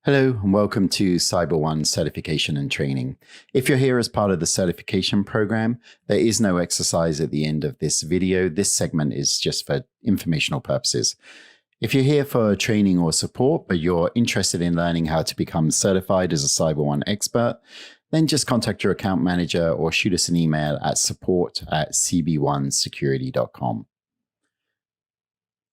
Hello and welcome to CyberOne Certification and Training. If you're here as part of the certification program, there is no exercise at the end of this video. This segment is just for informational purposes. If you're here for training or support, but you're interested in learning how to become certified as a CyberOne expert, then just contact your account manager or shoot us an email at support@cb1security.com.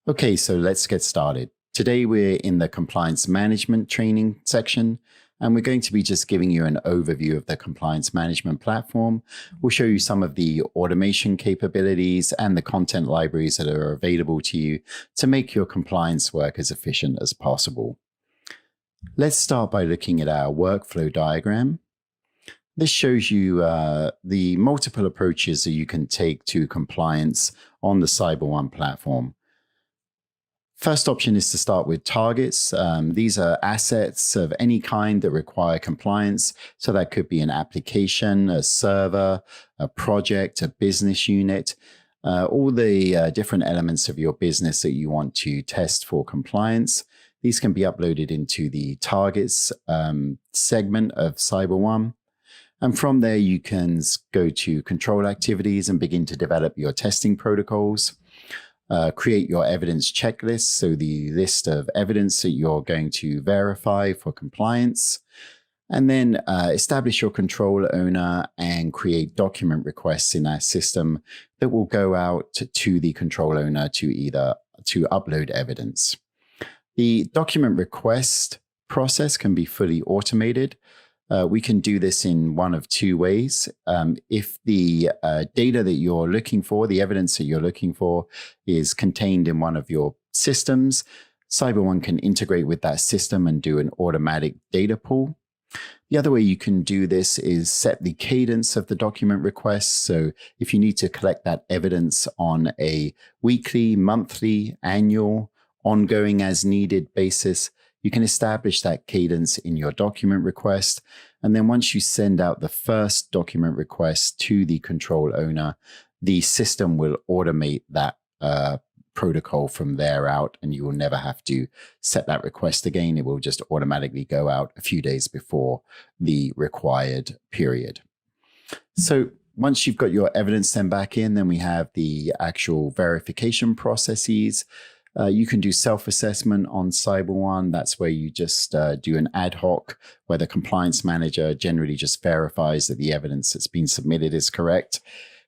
Okay, so let's get started. Today we're in the compliance management training section, and we're going to be just giving you an overview of the compliance management platform. We'll show you some of the automation capabilities and the content libraries that are available to you to make your compliance work as efficient as possible. Let's start by looking at our workflow diagram. This shows you the multiple approaches that you can take to compliance on the CyberOne platform. First option is to start with targets. These are assets of any kind that require compliance. So that could be an application, a server, a project, a business unit, all the different elements of your business that you want to test for compliance. These can be uploaded into the targets segment of CyberOne. And from there, you can go to control activities and begin to develop your testing protocols. Create your evidence checklist, so the list of evidence that you're going to verify for compliance, and then establish your control owner and create document requests in our system that will go out to the control owner to upload evidence. The document request process can be fully automated. We can do this in one of two ways. If the data that you're looking for, the evidence that you're looking for, is contained in one of your systems, CyberOne can integrate with that system and do an automatic data pull. The other way you can do this is set the cadence of the document requests. So if you need to collect that evidence on a weekly, monthly, annual, ongoing as needed basis, you can establish that cadence in your document request. And then once you send out the first document request to the control owner, the system will automate that protocol from there out, and you will never have to set that request again. It will just automatically go out a few days before the required period. So once you've got your evidence sent back in, then we have the actual verification processes. You can do self-assessment on CyberOne. That's where you just do an ad hoc, where the compliance manager generally just verifies that the evidence that's been submitted is correct.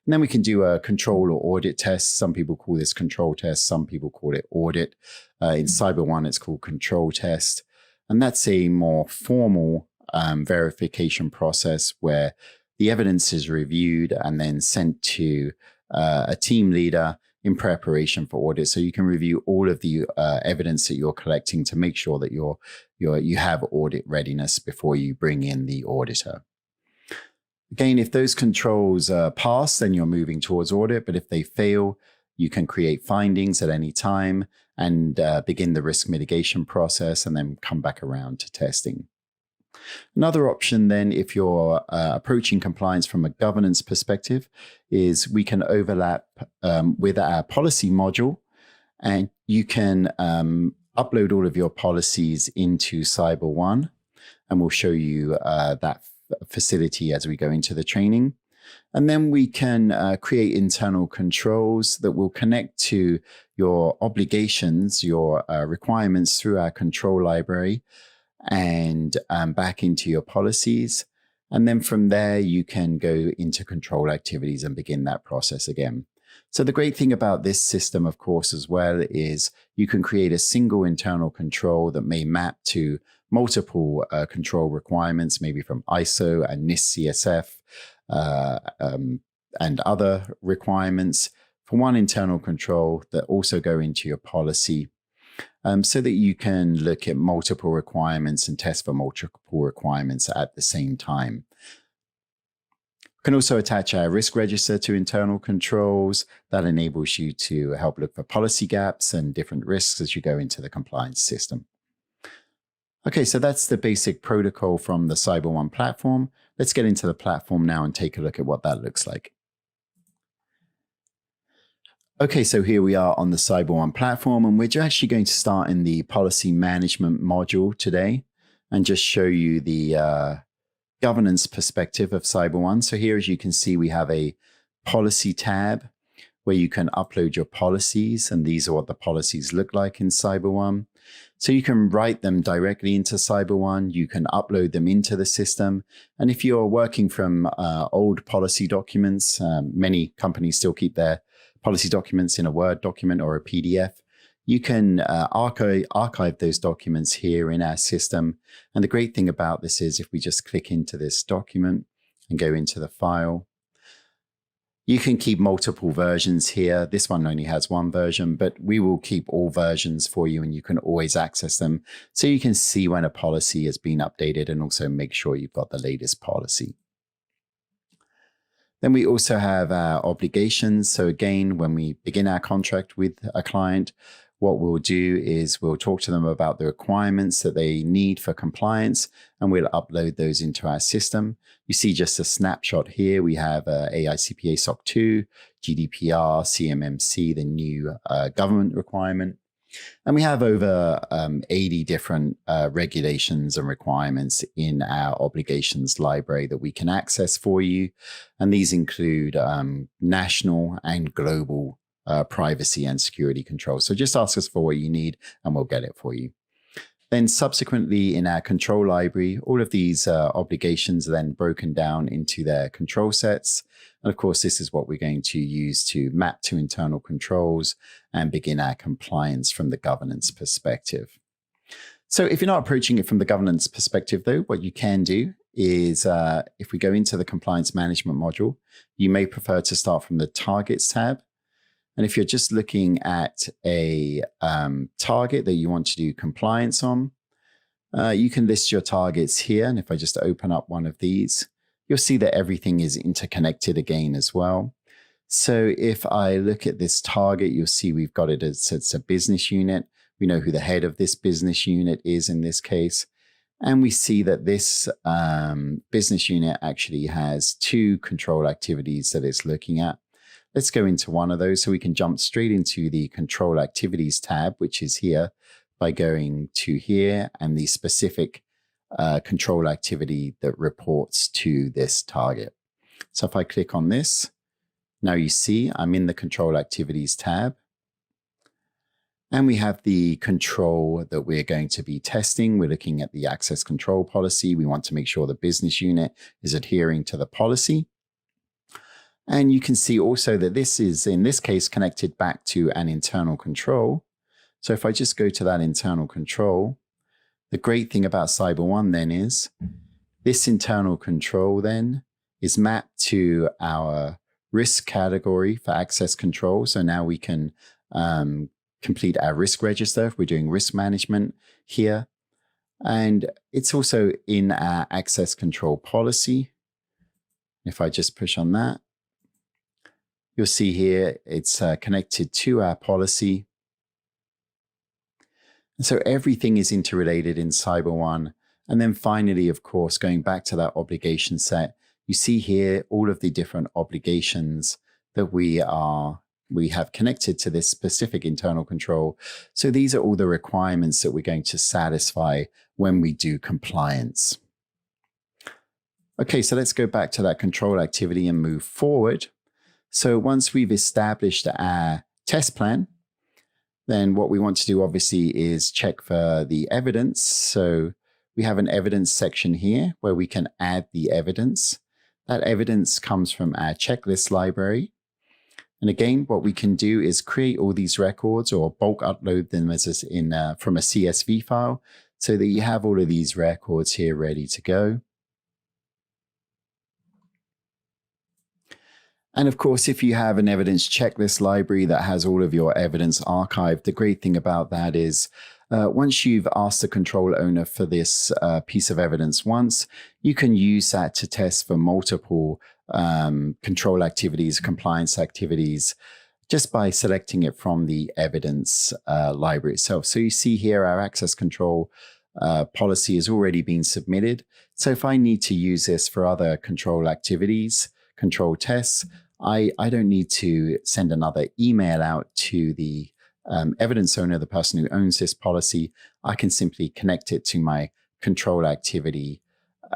And then we can do a control or audit test. Some people call this control test. Some people call it audit. In CyberOne, it's called control test. And that's a more formal verification process where the evidence is reviewed and then sent to a team leader in preparation for audit. So you can review all of the evidence that you're collecting to make sure that you have audit readiness before you bring in the auditor. Again, if those controls pass, then you're moving towards audit. But if they fail, you can create findings at any time and begin the risk mitigation process and then come back around to testing. Another option then, if you're approaching compliance from a governance perspective, is we can overlap with our policy module, and you can upload all of your policies into CyberOne, and we'll show you that facility as we go into the training. And then we can create internal controls that will connect to your obligations, your requirements through our control library, and back into your policies. And then from there, you can go into control activities and begin that process again. So the great thing about this system, of course, as well, is you can create a single internal control that may map to multiple control requirements, maybe from ISO and NIST CSF and other requirements for one internal control that also go into your policy. So that you can look at multiple requirements and test for multiple requirements at the same time. You can also attach a risk register to internal controls. That enables you to help look for policy gaps and different risks as you go into the compliance system. Okay, so that's the basic protocol from the CyberOne platform. Let's get into the platform now and take a look at what that looks like. Okay, so here we are on the CyberOne platform, and we're actually going to start in the policy management module today. and just show you the governance perspective of CyberOne. So here, as you can see, we have a policy tab where you can upload your policies, and these are what the policies look like in CyberOne. So you can write them directly into CyberOne, you can upload them into the system. And if you're working from old policy documents, many companies still keep their policy documents in a Word document or a PDF. You can archive those documents here in our system. And the great thing about this is if we just click into this document and go into the file, you can keep multiple versions here. This one only has one version, but we will keep all versions for you and you can always access them. So you can see when a policy has been updated and also make sure you've got the latest policy. Then we also have our obligations. So again, when we begin our contract with a client, what we'll do is we'll talk to them about the requirements that they need for compliance, and we'll upload those into our system. You see just a snapshot here. We have AICPA SOC 2, GDPR, CMMC, the new government requirement. And we have over 80 different regulations and requirements in our obligations library that we can access for you. And these include national and global privacy and security control. So just ask us for what you need and we'll get it for you. Then subsequently in our control library, all of these obligations are then broken down into their control sets. And of course, this is what we're going to use to map to internal controls and begin our compliance from the governance perspective. So if you're not approaching it from the governance perspective though, what you can do is if we go into the compliance management module, you may prefer to start from the targets tab. And if you're just looking at a target that you want to do compliance on, you can list your targets here. And if I just open up one of these, you'll see that everything is interconnected again as well. So if I look at this target, you'll see we've got it as it's a business unit. We know who the head of this business unit is in this case. And we see that this business unit actually has 2 control activities that it's looking at. Let's go into one of those so we can jump straight into the control activities tab, which is here, by going to here and the specific control activity that reports to this target. So if I click on this, now you see I'm in the control activities tab. And we have the control that we're going to be testing. We're looking at the access control policy. We want to make sure the business unit is adhering to the policy. And you can see also that this is, in this case, connected back to an internal control. So if I just go to that internal control, the great thing about CyberOne then is this internal control then is mapped to our risk category for access control. So now we can complete our risk register if we're doing risk management here. And it's also in our access control policy. If I just push on that, you'll see here it's connected to our policy. And so everything is interrelated in CyberOne. And then finally, of course, going back to that obligation set, you see here all of the different obligations that we have connected to this specific internal control. So these are all the requirements that we're going to satisfy when we do compliance. Okay, so let's go back to that control activity and move forward. So once we've established our test plan, then what we want to do obviously is check for the evidence. So we have an evidence section here where we can add the evidence. That evidence comes from our checklist library. And again, what we can do is create all these records or bulk upload them as from a CSV file so that you have all of these records here ready to go. And of course, if you have an evidence checklist library that has all of your evidence archived, the great thing about that is once you've asked the control owner for this piece of evidence once, you can use that to test for multiple control activities, compliance activities, just by selecting it from the evidence library itself. So you see here our access control policy has already been submitted. So if I need to use this for other control activities, control tests, I don't need to send another email out to the evidence owner, the person who owns this policy. I can simply connect it to my control activity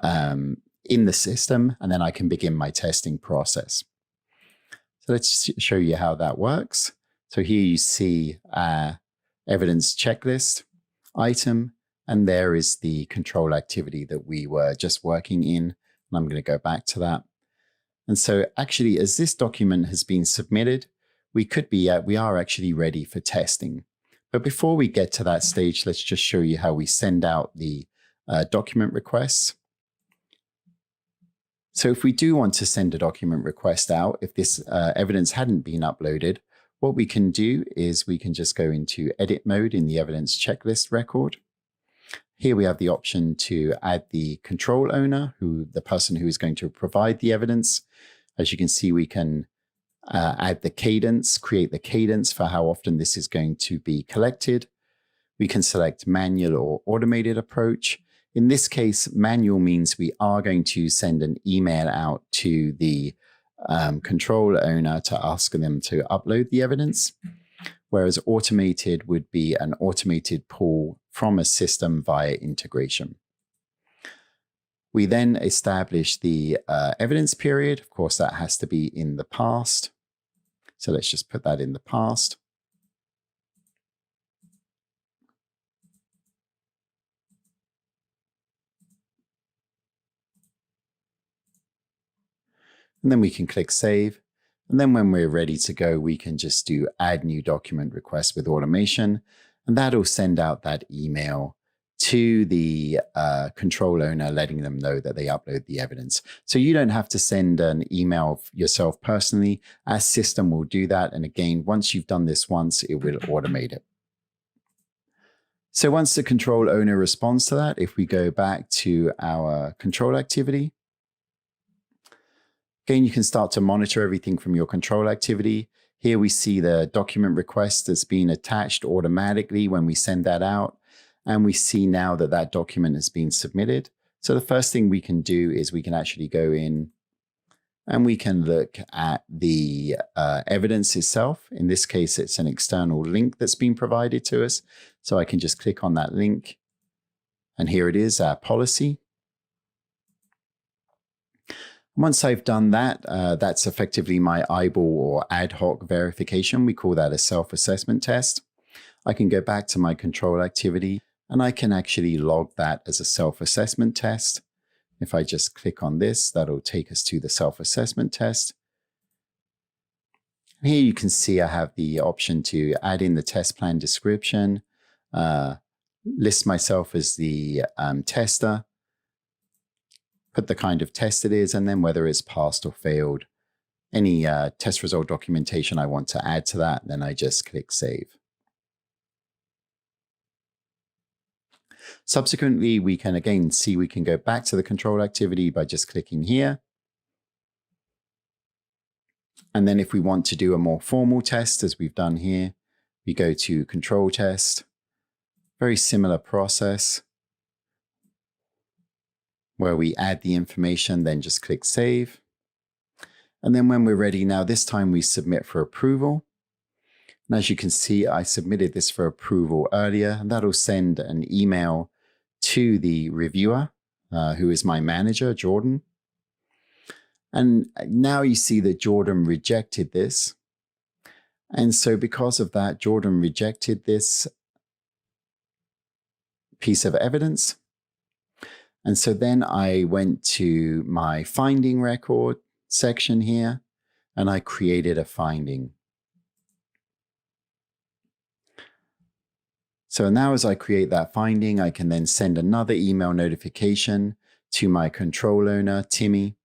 in the system, and then I can begin my testing process. So let's show you how that works. So here you see evidence checklist item, and there is the control activity that we were just working in. And I'm going to go back to that. And so actually, as this document has been submitted, we are actually ready for testing. But before we get to that stage, let's just show you how we send out the document requests. So if we do want to send a document request out, if this evidence hadn't been uploaded, what we can do is we can just go into edit mode in the evidence checklist record. Here we have the option to add the control owner, the person who is going to provide the evidence. As you can see, we can add the cadence, create the cadence for how often this is going to be collected. We can select manual or automated approach. In this case, manual means we are going to send an email out to the control owner to ask them to upload the evidence, whereas automated would be an automated pull from a system via integration. We then establish the evidence period. Of course, that has to be in the past. So let's just put that in the past. And then we can click save. And then when we're ready to go, we can just do add new document request with automation. And that'll send out that email to the control owner, letting them know that they upload the evidence. So you don't have to send an email yourself personally. Our system will do that. And again, once you've done this once, it will automate it. So once the control owner responds to that, if we go back to our control activity, again, you can start to monitor everything from your control activity. Here we see the document request that's being attached automatically when we send that out. And we see now that that document has been submitted. So the first thing we can do is we can actually go in and we can look at the evidence itself. In this case, it's an external link that's been provided to us. So I can just click on that link. And here it is, our policy. Once I've done that, that's effectively my eyeball or ad hoc verification. We call that a self-assessment test. I can go back to my control activity and I can actually log that as a self-assessment test. If I just click on this, that'll take us to the self-assessment test. And here you can see I have the option to add in the test plan description, list myself as the tester, put the kind of test it is, and then whether it's passed or failed. Any test result documentation I want to add to that, then I just click save. Subsequently, we can again see we can go back to the control activity by just clicking here. And then if we want to do a more formal test, as we've done here, we go to control test. Very similar process where we add the information, then just click save. And then when we're ready now, this time we submit for approval. And as you can see, I submitted this for approval earlier, and that'll send an email to the reviewer, who is my manager, Jordan. And now you see that Jordan rejected this. And so because of that, Jordan rejected this piece of evidence. And so then I went to my finding record section here, and I created a finding. So now as I create that finding, I can then send another email notification to my control owner, Timmy.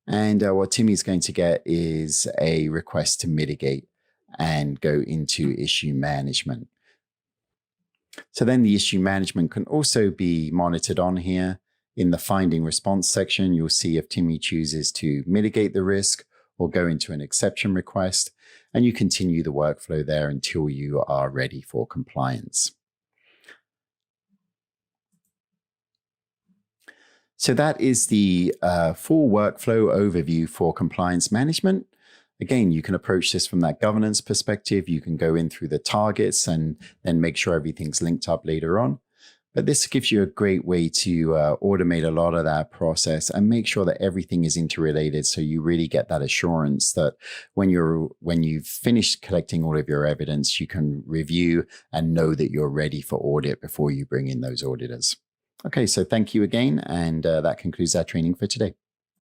And what Timmy's going to get is a request to mitigate and go into issue management. So then the issue management can also be monitored on here. In the finding response section, you'll see if Timmy chooses to mitigate the risk or go into an exception request, and you continue the workflow there until you are ready for compliance. So that is the full workflow overview for compliance management. Again, you can approach this from that governance perspective. You can go in through the targets and then make sure everything's linked up later on. But this gives you a great way to automate a lot of that process and make sure that everything is interrelated, so you really get that assurance that when you've finished collecting all of your evidence, you can review and know that you're ready for audit before you bring in those auditors. Okay, so thank you again, and that concludes our training for today.